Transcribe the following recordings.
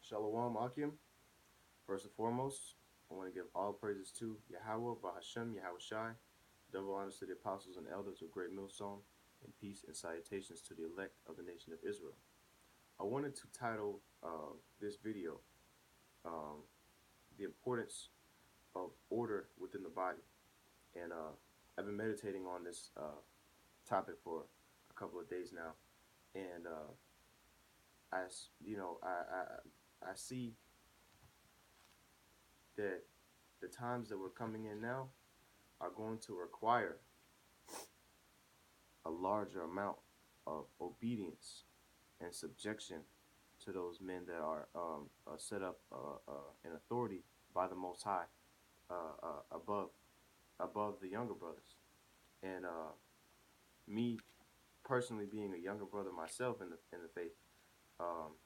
Shalom Akim. First and foremost, I want to give all praises to Yahweh, Bahashem, Yahweh Shai, double honors to the apostles and elders of Great Millstone, and peace and salutations to the elect of the nation of Israel. I wanted to title this video um, The Importance of Order Within the Body. And I've been meditating on this topic for a couple of days now. And I see that the times that we're coming in now are going to require a larger amount of obedience and subjection to those men that are set up in authority by the Most High above the younger brothers. And me personally, being a younger brother myself in the faith, um,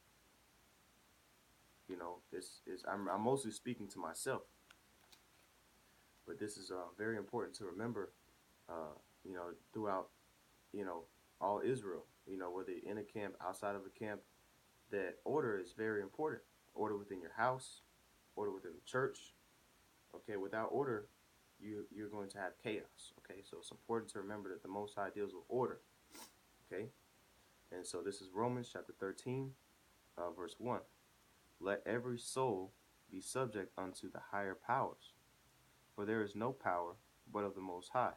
I'm mostly speaking to myself, but this is very important to remember. Throughout all Israel, whether in a camp, outside of a camp, that order is very important. Order within your house, order within the church. Okay, without order, you're going to have chaos. Okay, so it's important to remember that the Most High deals with order. Okay, and so this is Romans chapter 13, verse 1. Let every soul be subject unto the higher powers, for there is no power but of the Most High.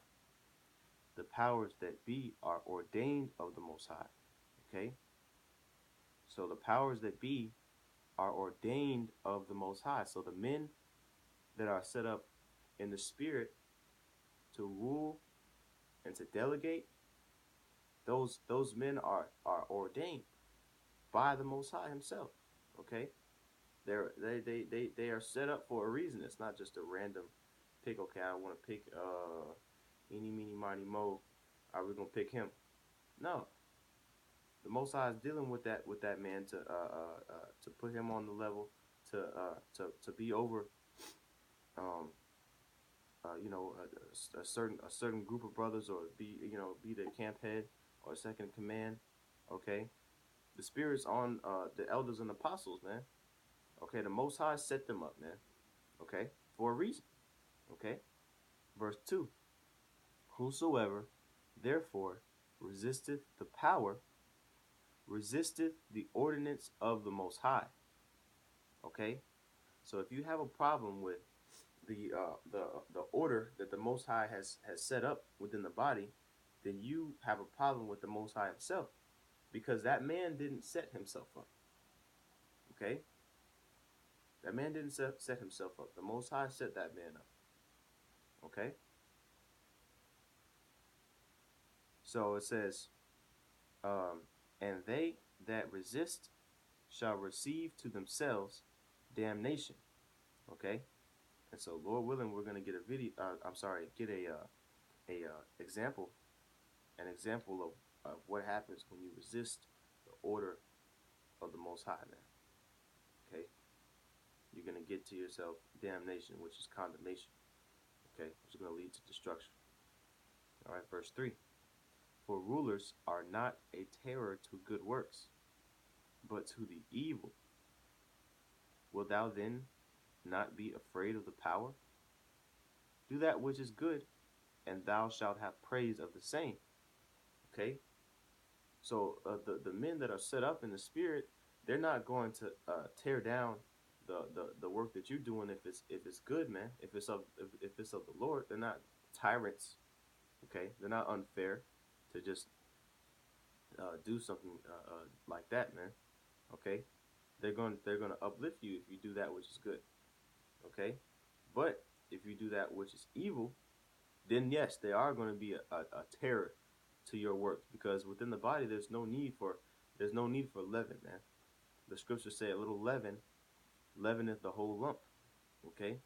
The powers that be are ordained of the Most High. Okay, so the powers that be are ordained of the Most High. So the men that are set up in the spirit to rule and to delegate, those men are ordained by the Most High Himself. Okay, they are set up for a reason. It's not just a random pick. Okay, I want to pick eeny meeny miny mo. Are we gonna pick him? No, the Most High is dealing with that man to put him on the level to be over um a certain group of brothers, or be the camp head or second in command. Okay, the spirits on the elders and apostles, man. Okay, the Most High set them up, man. Okay, for a reason. Okay, verse 2. Whosoever therefore resisteth the power resisteth the ordinance of the Most High. Okay, so if you have a problem with the order that the Most High has set up within the body, then you have a problem with the Most High Himself, because that man didn't set himself up. Okay, that man didn't set himself up. The Most High set that man up. Okay, so it says, and they that resist shall receive to themselves damnation. Okay, and so Lord willing, we're gonna get a video. Get example, an example of what happens when you resist the order of the Most High, man. Okay, you're gonna get to yourself damnation, which is condemnation. Okay, which is gonna lead to destruction. All right, verse 3. For rulers are not a terror to good works, but to the evil. Wilt thou then not be afraid of the power? Do that which is good, and thou shalt have praise of the same. Okay, so the men that are set up in the spirit, they're not going to tear down the work that you're doing if it's good, man. If it's of the Lord, they're not tyrants. Okay, they're not unfair to just do something like that, man. Okay, they're going to uplift you if you do that which is good. Okay, but if you do that which is evil, then yes, they are going to be a terror to your work, because within the body there's no need for leaven, man. The scriptures say a little leaven leaveneth the whole lump. Okay,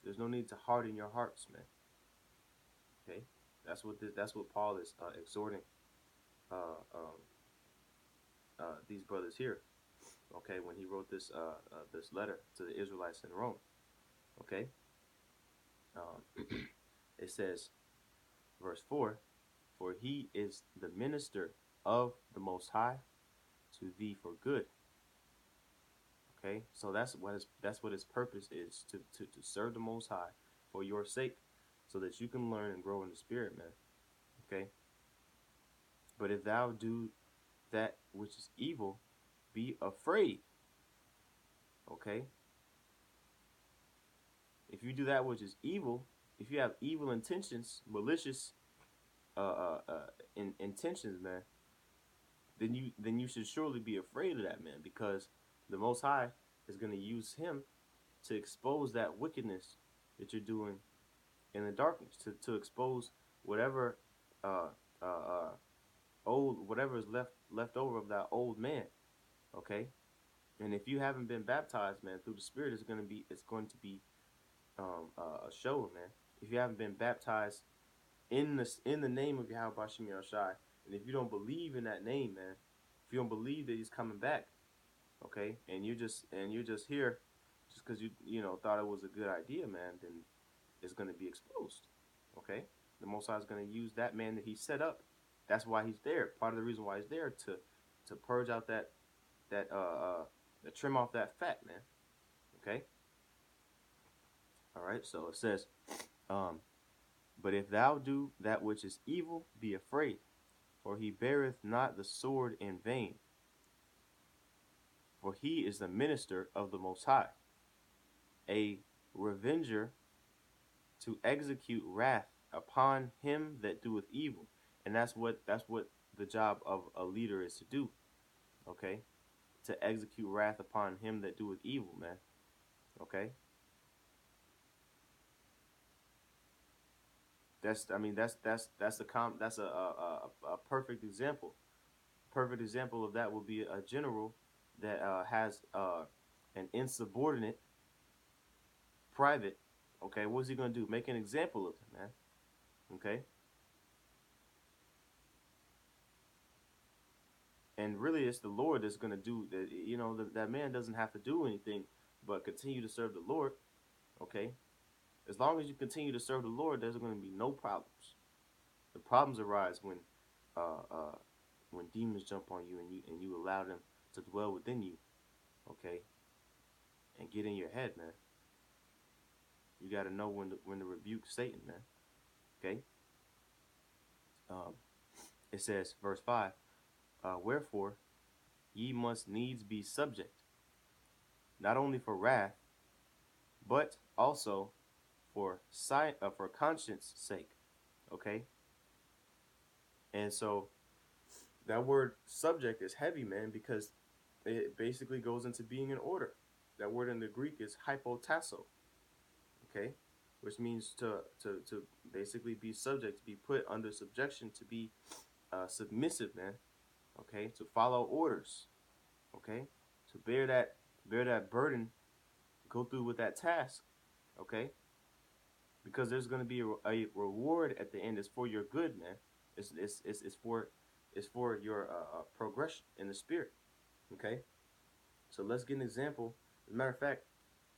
there's no need to harden your hearts, man. Okay, that's what Paul is exhorting these brothers here. Okay, when he wrote this letter to the Israelites in Rome. Okay, it says, verse 4, for he is the minister of the Most High to thee for good. Okay, so that's what his purpose is, to serve the Most High for your sake, so that you can learn and grow in the Spirit, man. Okay, but if thou do that which is evil, be afraid. Okay, if you do that which is evil, if you have evil intentions, malicious intentions, man, then you should surely be afraid of that, man, because the Most High is going to use him to expose that wickedness that you're doing in the darkness, to expose whatever uh uh uh old whatever is left over of that old man. Okay, and if you haven't been baptized, man, through the Spirit, it's going to be a show, man. If you haven't been baptized in the name of Yahweh Bashim Shai, and if you don't believe in that name, man, if you don't believe that he's coming back, okay, and you're just here just because you thought it was a good idea, man, then it's going to be exposed. Okay, the Most High is going to use that man that he set up. That's why he's there. Part of the reason why he's there, to purge out that trim off that fat, man. Okay. All right. So it says, um, but if thou do that which is evil, be afraid, for he beareth not the sword in vain, for he is the minister of the Most High, a revenger to execute wrath upon him that doeth evil. And that's what the job of a leader is to do. Okay? To execute wrath upon him that doeth evil, man. Okay? That's a perfect example. Perfect example of that would be a general that has an insubordinate private. Okay, what's he gonna do? Make an example of him, man. Okay, and really, it's the Lord that's gonna do that. That man doesn't have to do anything but continue to serve the Lord. Okay, as long as you continue to serve the Lord, there's going to be no problems. The problems arise uh, uh, when demons jump on you and you allow them to dwell within you. Okay, and get in your head, man. You got to know when to rebuke Satan, man. Okay. Um, it says, verse 5, wherefore ye must needs be subject, not only for wrath, but also for conscience sake. Okay. And so that word subject is heavy, man, because it basically goes into being in order. That word in the Greek is hypotasso, okay, which means to basically be subject, to be put under subjection, to be submissive, man. Okay, to follow orders. Okay, to bear that burden, go through with that task. Okay, because there's going to be a reward at the end. It's for your good, man. It's for your progression in the spirit. Okay, so let's get an example. As a matter of fact,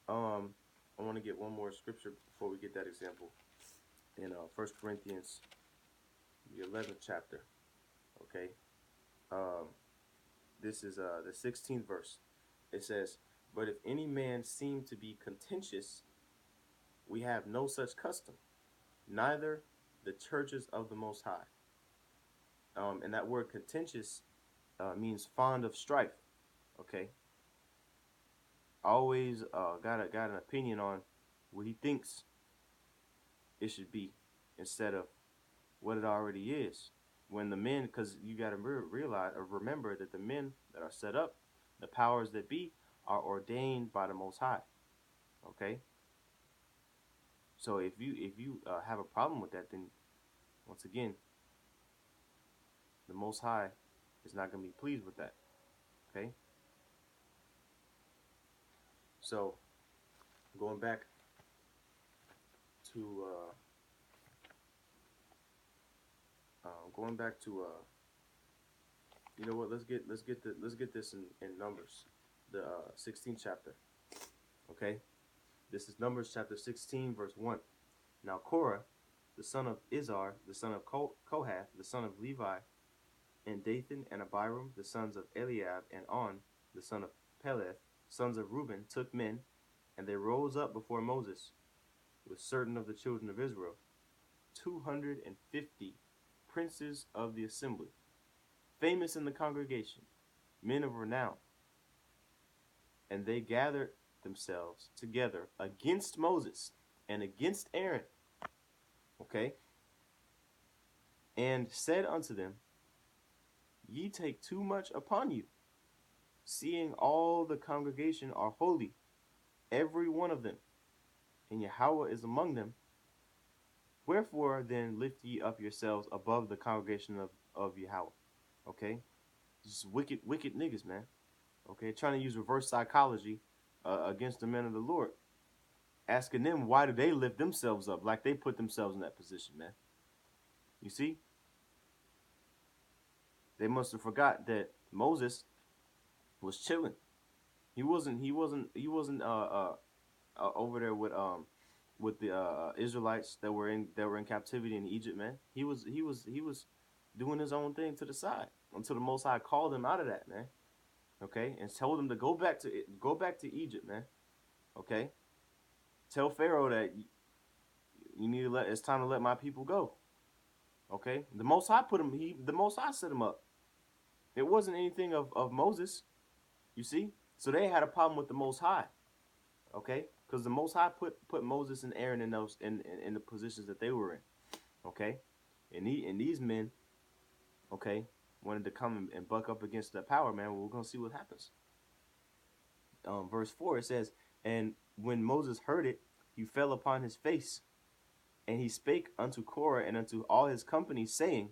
I want to get one more scripture before we get that example in 1 Corinthians, the 11th chapter. Okay, um, this is the 16th verse. It says, "But if any man seem to be contentious, we have no such custom, neither the churches of the Most High." And that word contentious means fond of strife. Okay, always got an opinion on what he thinks it should be instead of what it already is. When the men, because you got to realize or remember that the men that are set up, the powers that be, are ordained by the Most High. Okay, so if you have a problem with that, then once again, the Most High is not going to be pleased with that. Okay, so going back to you know what? Let's get this in Numbers, the 16th chapter. Okay, this is Numbers chapter 16, verse 1. Now Korah, the son of Izhar, the son of Kohath, the son of Levi, and Dathan and Abiram, the sons of Eliab, and On, the son of Peleth, sons of Reuben, took men, and they rose up before Moses with certain of the children of Israel, 250 princes of the assembly, famous in the congregation, men of renown. And they gathered themselves together against Moses and against Aaron, okay, and said unto them, Ye take too much upon you, seeing all the congregation are holy, every one of them, and Yahweh is among them. Wherefore then lift ye up yourselves above the congregation of Yahweh. Okay? Just wicked, wicked niggas, man. Okay? Trying to use reverse psychology against the men of the Lord. Asking them, why do they lift themselves up like they put themselves in that position, man? You see? They must have forgot that Moses was chilling. He wasn't over there with the Israelites that were in captivity in Egypt, man. He was doing his own thing to the side until the Most High called him out of that, man. Okay, and told him to go back to Egypt, man. Okay, tell Pharaoh that you need to it's time to let my people go. Okay, the Most High the Most High set him up. It wasn't anything of Moses, you see. So they had a problem with the Most High. Okay, because the Most High put Moses and Aaron in those in the positions that they were in. Okay, and these men, okay, wanted to come and buck up against that power, man. Well, we're gonna see what happens. Verse 4, it says, and when Moses heard it, he fell upon his face, and he spake unto Korah and unto all his company, saying,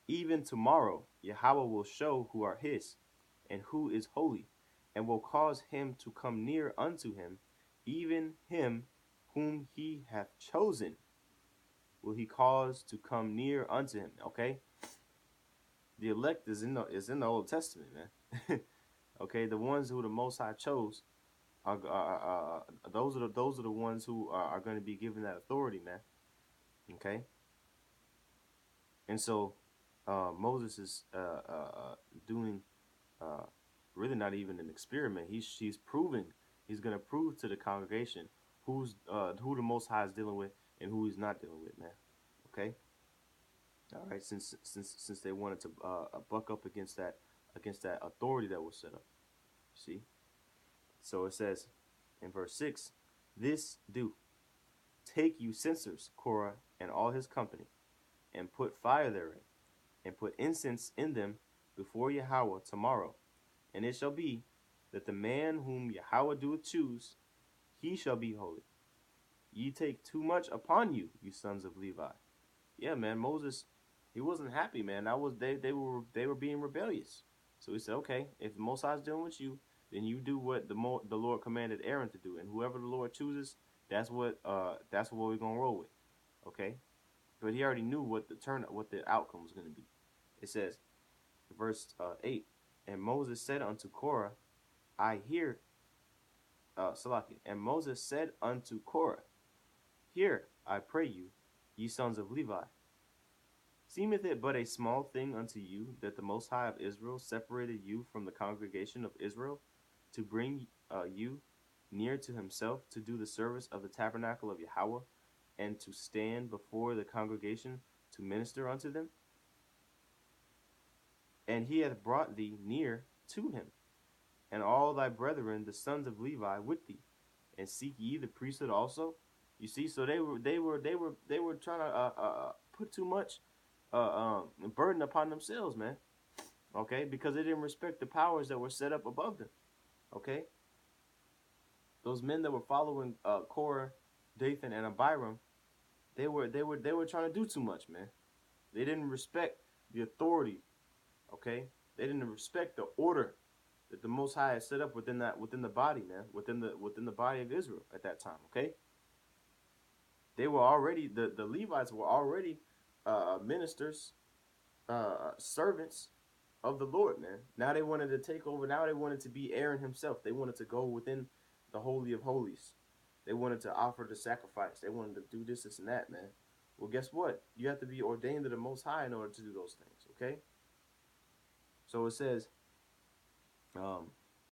even tomorrow Yahweh will show who are his, and who is holy, and will cause him to come near unto him, even him whom he hath chosen will he cause to come near unto him. Okay, the elect is in the Old Testament, man. Okay, the ones who the Most High chose those are the ones who are going to be given that authority, man. Okay, and so Moses is doing really not even an experiment. He's proving, he's going to prove to the congregation who the Most High is dealing with and who he's not dealing with, man. Okay. All right. Since they wanted to buck up against that authority that was set up. See. So it says in verse 6, this do, take you censers, Korah and all his company, and put fire therein, and put incense in them before Yahweh tomorrow. And it shall be that the man whom Yahweh doeth choose, he shall be holy. Ye take too much upon you, you sons of Levi. Yeah, man, Moses, he wasn't happy, man. That was they were being rebellious. So he said, okay, if the Most High is dealing with you, then you do what the Lord commanded Aaron to do, and whoever the Lord chooses, that's what we're gonna roll with. Okay, but he already knew what the outcome was gonna be. It says, verse 8, and Moses said unto Korah, I hear, Salaki, and Moses said unto Korah, hear, I pray you, ye sons of Levi. Seemeth it but a small thing unto you that the Most High of Israel separated you from the congregation of Israel to bring you near to himself to do the service of the tabernacle of Yahweh and to stand before the congregation to minister unto them? And he hath brought thee near to him, and all thy brethren, the sons of Levi, with thee. And seek ye the priesthood also? You see, so they were trying to put too much burden upon themselves, man. Okay, because they didn't respect the powers that were set up above them. Okay, those men that were following Korah, Dathan, and Abiram, they were trying to do too much, man. They didn't respect the authority. Okay, they didn't respect the order that the Most High had set up within the body, man, within the body of Israel at that time. Okay, they were already the Levites were already ministers, servants of the Lord, man. Now they wanted to take over. Now they wanted to be Aaron himself. They wanted to go within the Holy of Holies. They wanted to offer the sacrifice. They wanted to do this, and that, man. Well, guess what? You have to be ordained to the Most High in order to do those things, okay? So it says,